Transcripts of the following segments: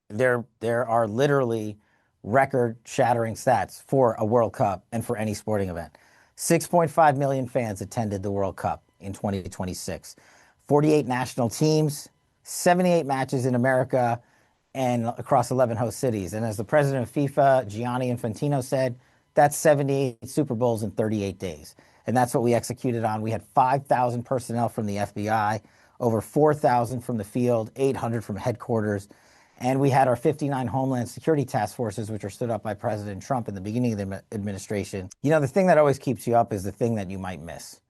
There are literally record-shattering stats for a World Cup and for any sporting event. 6.5 million fans attended the World Cup in 2026. 48 national teams, 78 matches in America and across 11 host cities. And as the president of FIFA, Gianni Infantino, said, that's 78 Super Bowls in 38 days. And that's what we executed on. We had 5,000 personnel from the FBI, over 4,000 from the field, 800 from headquarters. And we had our 59 Homeland Security task forces, which are stood up by President Trump in the beginning of the administration. You know, the thing that always keeps you up is the thing that you might miss.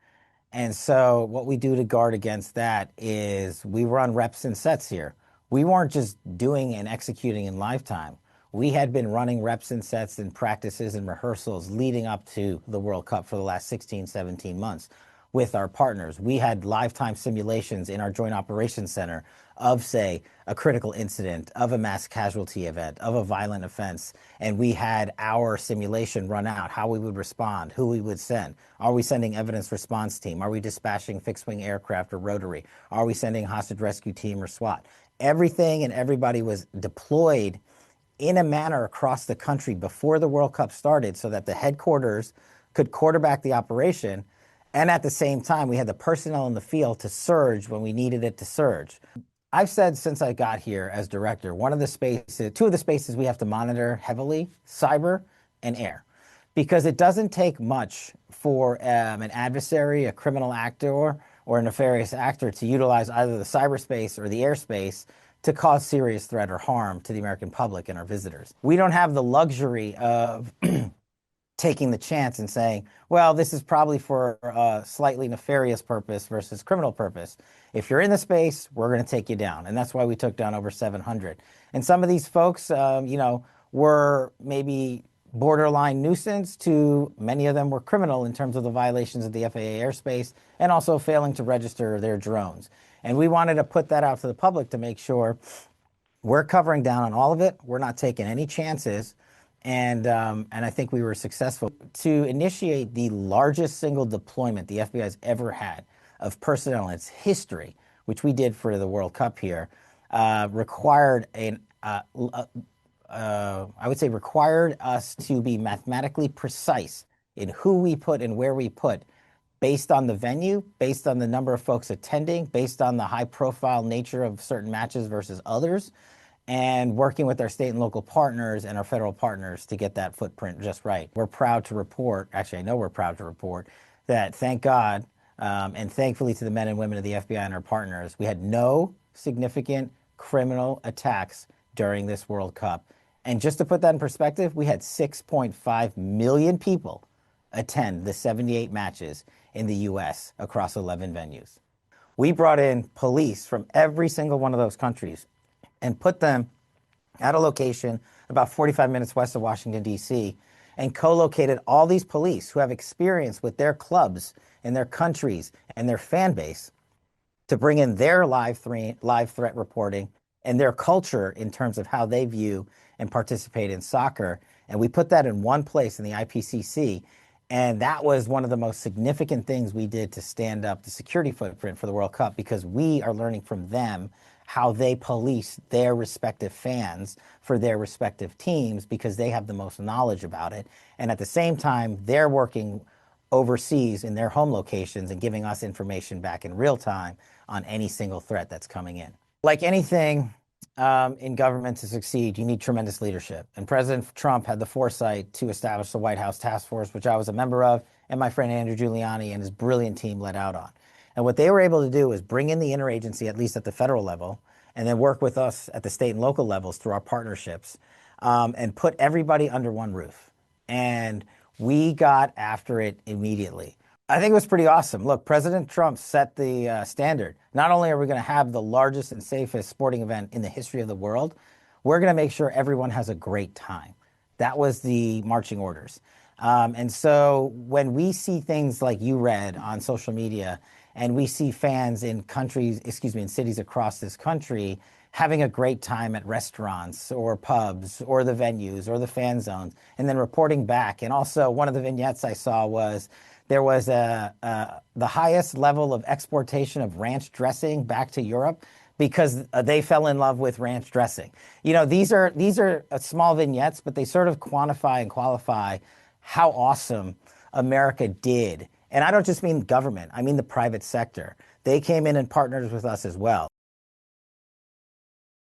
And so what we do to guard against that is we run reps and sets here. We weren't just doing and executing in lifetime. We had been running reps and sets and practices and rehearsals leading up to the World Cup for the last 16, 17 months with our partners. We had lifetime simulations in our Joint Operations Center of, say, a critical incident, of a mass casualty event, of a violent offense. And we had our simulation run out, how we would respond, who we would send. Are we sending evidence response team? Are we dispatching fixed-wing aircraft or rotary? Are we sending hostage rescue team or SWAT? Everything and everybody was deployed in a manner across the country before the World Cup started so that the headquarters could quarterback the operation. And at the same time, we had the personnel in the field to surge when we needed it to surge. I've said since I got here as director, two of the spaces we have to monitor heavily, cyber and air, because it doesn't take much for an adversary, a criminal actor, or a nefarious actor to utilize either the cyberspace or the airspace to cause serious threat or harm to the American public and our visitors. We don't have the luxury of taking the chance and saying, well, this is probably for a slightly nefarious purpose versus criminal purpose. If you're in the space, we're going to take you down. And that's why we took down over 700. And some of these folks, were maybe borderline nuisance to many of them were criminal in terms of the violations of the FAA airspace and also failing to register their drones. And we wanted to put that out to the public to make sure we're covering down on all of it. We're not taking any chances. And I think we were successful to initiate the largest single deployment the FBI has ever had of personnel in its history, which we did for the World Cup here, required us to be mathematically precise in who we put and where we put, based on the venue, based on the number of folks attending, based on the high profile nature of certain matches versus others, and working with our state and local partners and our federal partners to get that footprint just right. We're proud to report, actually I know we're proud to report, that thank God, and thankfully to the men and women of the FBI and our partners, we had no significant criminal attacks during this World Cup. And just to put that in perspective, we had 6.5 million people attend the 78 matches in the US across 11 venues. We brought in police from every single one of those countries and put them at a location about 45 minutes west of Washington, D.C., and co-located all these police who have experience with their clubs and their countries and their fan base to bring in their live threat reporting and their culture in terms of how they view and participate in soccer. And we put that in one place in the IPCC. And that was one of the most significant things we did to stand up the security footprint for the World Cup, because we are learning from them how they police their respective fans for their respective teams, because they have the most knowledge about it. And at the same time, they're working overseas in their home locations and giving us information back in real time on any single threat that's coming in. Like anything in government to succeed, you need tremendous leadership. And President Trump had the foresight to establish the White House Task Force, which I was a member of, and my friend Andrew Giuliani and his brilliant team led out on. And what they were able to do is bring in the interagency, at least at the federal level, and then work with us at the state and local levels through our partnerships, and put everybody under one roof. And we got after it immediately. I think it was pretty awesome. Look, President Trump set the standard. Not only are we going to have the largest and safest sporting event in the history of the world, we're going to make sure everyone has a great time. That was the marching orders. And so when we see things like you read on social media, and we see fans in cities across this country having a great time at restaurants or pubs or the venues or the fan zones, and then reporting back. And also one of the vignettes I saw was there was the highest level of exportation of ranch dressing back to Europe because they fell in love with ranch dressing. You know, these are small vignettes, but they sort of quantify and qualify how awesome America did. And I don't just mean government, I mean the private sector. They came in and partnered with us as well.